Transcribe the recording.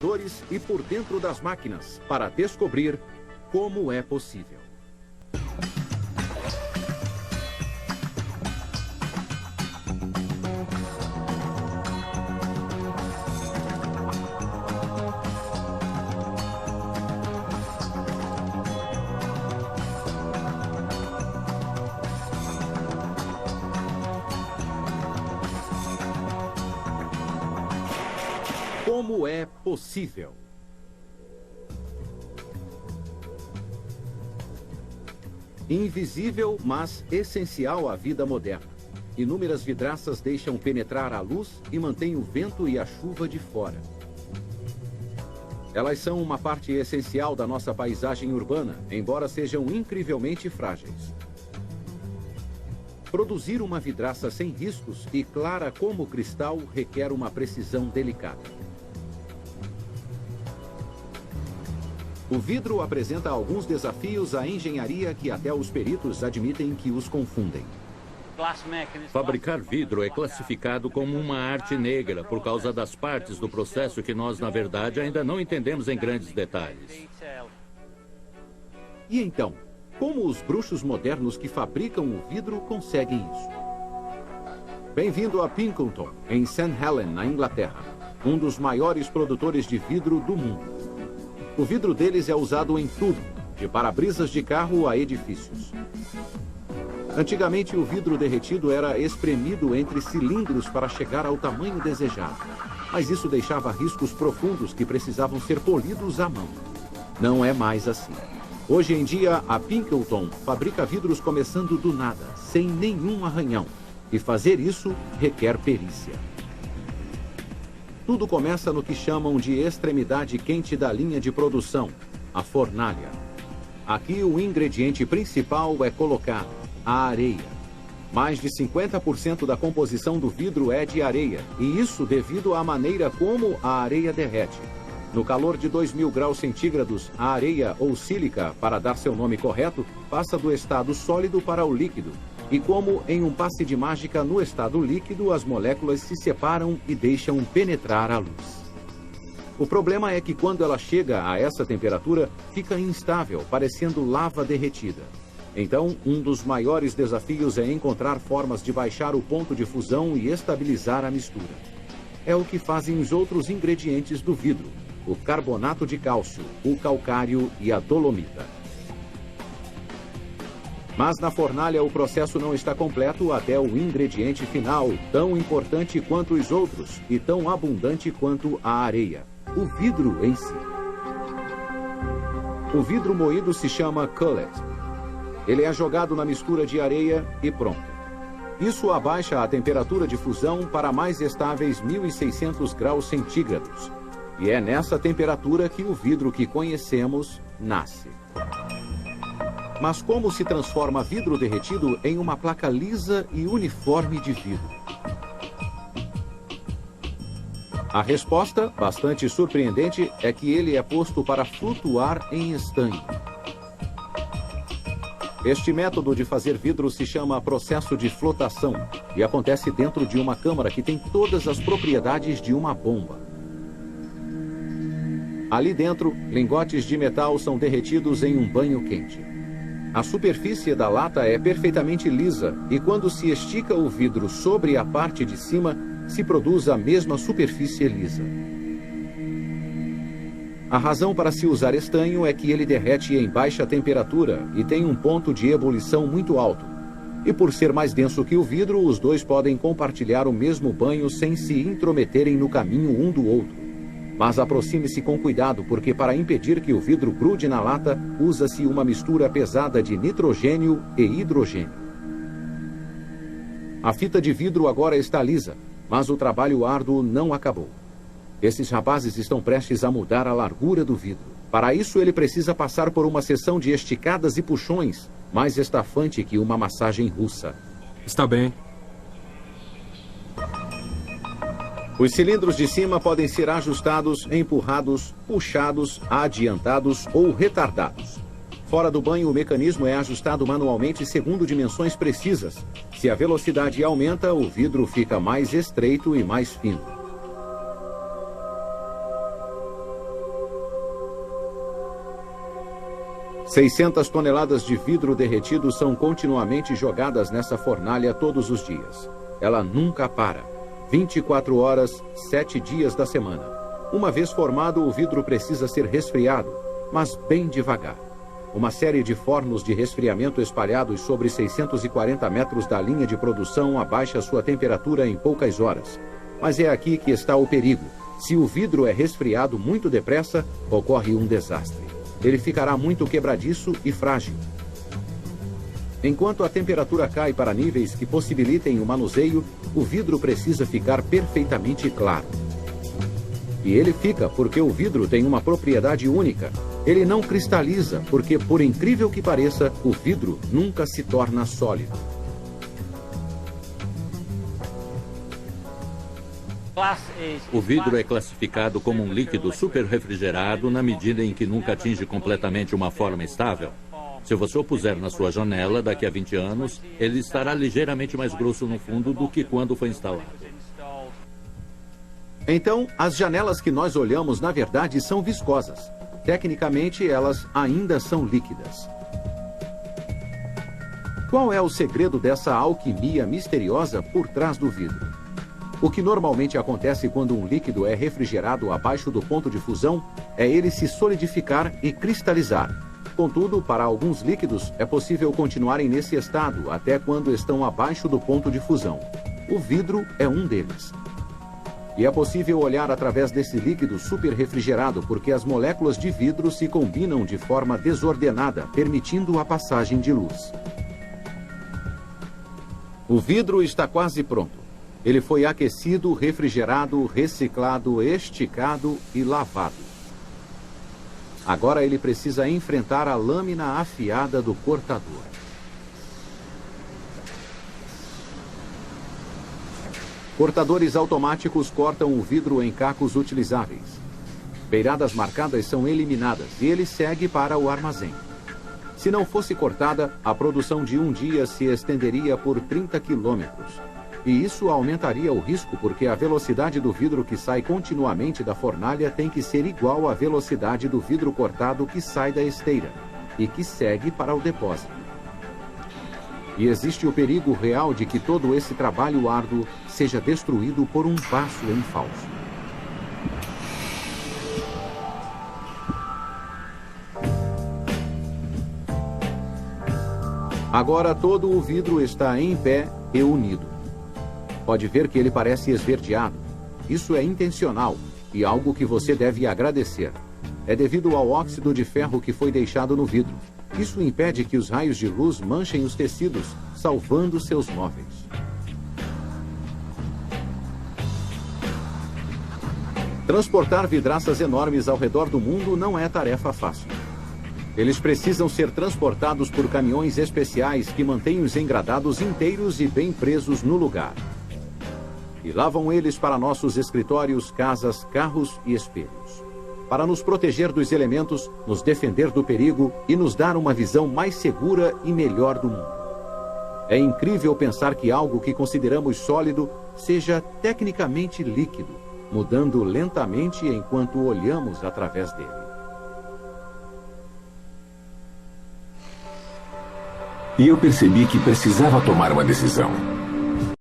bastidores e por dentro das máquinas para descobrir como é possível. Como é possível? Invisível, mas essencial à vida moderna. Inúmeras vidraças deixam penetrar a luz e mantêm o vento e a chuva de fora. Elas são uma parte essencial da nossa paisagem urbana, embora sejam incrivelmente frágeis. Produzir uma vidraça sem riscos e clara como cristal requer uma precisão delicada. O vidro apresenta alguns desafios à engenharia que até os peritos admitem que os confundem. Fabricar vidro é classificado como uma arte negra por causa das partes do processo que nós, na verdade, ainda não entendemos em grandes detalhes. E então, como os bruxos modernos que fabricam o vidro conseguem isso? Bem-vindo a Pinkerton, em St. Helens, na Inglaterra, um dos maiores produtores de vidro do mundo. O vidro deles é usado em tudo, de para-brisas de carro a edifícios. Antigamente, o vidro derretido era espremido entre cilindros para chegar ao tamanho desejado. Mas isso deixava riscos profundos que precisavam ser polidos à mão. Não é mais assim. Hoje em dia, a Pinkerton fabrica vidros começando do nada, sem nenhum arranhão. E fazer isso requer perícia. Tudo começa no que chamam de extremidade quente da linha de produção, a fornalha. Aqui o ingrediente principal é colocado, a areia. Mais de 50% da composição do vidro é de areia, e isso devido à maneira como a areia derrete. No calor de 2000 graus centígrados, a areia ou sílica, para dar seu nome correto, passa do estado sólido para o líquido. E como em um passe de mágica no estado líquido, as moléculas se separam e deixam penetrar a luz. O problema é que quando ela chega a essa temperatura, fica instável, parecendo lava derretida. Então, um dos maiores desafios é encontrar formas de baixar o ponto de fusão e estabilizar a mistura. É o que fazem os outros ingredientes do vidro, o carbonato de cálcio, o calcário e a dolomita. Mas na fornalha o processo não está completo até o ingrediente final, tão importante quanto os outros e tão abundante quanto a areia, o vidro em si. O vidro moído se chama cullet. Ele é jogado na mistura de areia e pronto. Isso abaixa a temperatura de fusão para mais estáveis 1600 graus centígrados. E é nessa temperatura que o vidro que conhecemos nasce. Mas como se transforma vidro derretido em uma placa lisa e uniforme de vidro? A resposta, bastante surpreendente, é que ele é posto para flutuar em estanho. Este método de fazer vidro se chama processo de flotação e acontece dentro de uma câmara que tem todas as propriedades de uma bomba. Ali dentro, lingotes de metal são derretidos em um banho quente. A superfície da lata é perfeitamente lisa e quando se estica o vidro sobre a parte de cima, se produz a mesma superfície lisa. A razão para se usar estanho é que ele derrete em baixa temperatura e tem um ponto de ebulição muito alto. E por ser mais denso que o vidro, os dois podem compartilhar o mesmo banho sem se intrometerem no caminho um do outro. Mas aproxime-se com cuidado, porque para impedir que o vidro grude na lata, usa-se uma mistura pesada de nitrogênio e hidrogênio. A fita de vidro agora está lisa, mas o trabalho árduo não acabou. Esses rapazes estão prestes a mudar a largura do vidro. Para isso, ele precisa passar por uma sessão de esticadas e puxões, mais estafante que uma massagem russa. Está bem. Os cilindros de cima podem ser ajustados, empurrados, puxados, adiantados ou retardados. Fora do banho, o mecanismo é ajustado manualmente segundo dimensões precisas. Se a velocidade aumenta, o vidro fica mais estreito e mais fino. 600 toneladas de vidro derretido são continuamente jogadas nessa fornalha todos os dias. Ela nunca para. 24 horas, 7 dias da semana. Uma vez formado, o vidro precisa ser resfriado, mas bem devagar. Uma série de fornos de resfriamento espalhados sobre 640 metros da linha de produção abaixa sua temperatura em poucas horas. Mas é aqui que está o perigo. Se o vidro é resfriado muito depressa, ocorre um desastre. Ele ficará muito quebradiço e frágil. Enquanto a temperatura cai para níveis que possibilitem o manuseio, o vidro precisa ficar perfeitamente claro. E ele fica porque o vidro tem uma propriedade única. Ele não cristaliza porque, por incrível que pareça, o vidro nunca se torna sólido. O vidro é classificado como um líquido superrefrigerado na medida em que nunca atinge completamente uma forma estável. Se você o puser na sua janela, daqui a 20 anos, ele estará ligeiramente mais grosso no fundo do que quando foi instalado. Então, as janelas que nós olhamos, na verdade, são viscosas. Tecnicamente, elas ainda são líquidas. Qual é o segredo dessa alquimia misteriosa por trás do vidro? O que normalmente acontece quando um líquido é refrigerado abaixo do ponto de fusão é ele se solidificar e cristalizar. Contudo, para alguns líquidos, é possível continuarem nesse estado até quando estão abaixo do ponto de fusão. O vidro é um deles. E é possível olhar através desse líquido superrefrigerado porque as moléculas de vidro se combinam de forma desordenada, permitindo a passagem de luz. O vidro está quase pronto. Ele foi aquecido, refrigerado, reciclado, esticado e lavado. Agora ele precisa enfrentar a lâmina afiada do cortador. Cortadores automáticos cortam o vidro em cacos utilizáveis. Beiradas marcadas são eliminadas e ele segue para o armazém. Se não fosse cortada, a produção de um dia se estenderia por 30 quilômetros. E isso aumentaria o risco porque a velocidade do vidro que sai continuamente da fornalha tem que ser igual à velocidade do vidro cortado que sai da esteira e que segue para o depósito. E existe o perigo real de que todo esse trabalho árduo seja destruído por um passo em falso. Agora todo o vidro está em pé e unido. Pode ver que ele parece esverdeado. Isso é intencional e algo que você deve agradecer. É devido ao óxido de ferro que foi deixado no vidro. Isso impede que os raios de luz manchem os tecidos, salvando seus móveis. Transportar vidraças enormes ao redor do mundo não é tarefa fácil. Eles precisam ser transportados por caminhões especiais que mantêm os engradados inteiros e bem presos no lugar. E lá vão eles para nossos escritórios, casas, carros e espelhos. Para nos proteger dos elementos, nos defender do perigo e nos dar uma visão mais segura e melhor do mundo. É incrível pensar que algo que consideramos sólido seja tecnicamente líquido, mudando lentamente enquanto olhamos através dele. E eu percebi que precisava tomar uma decisão.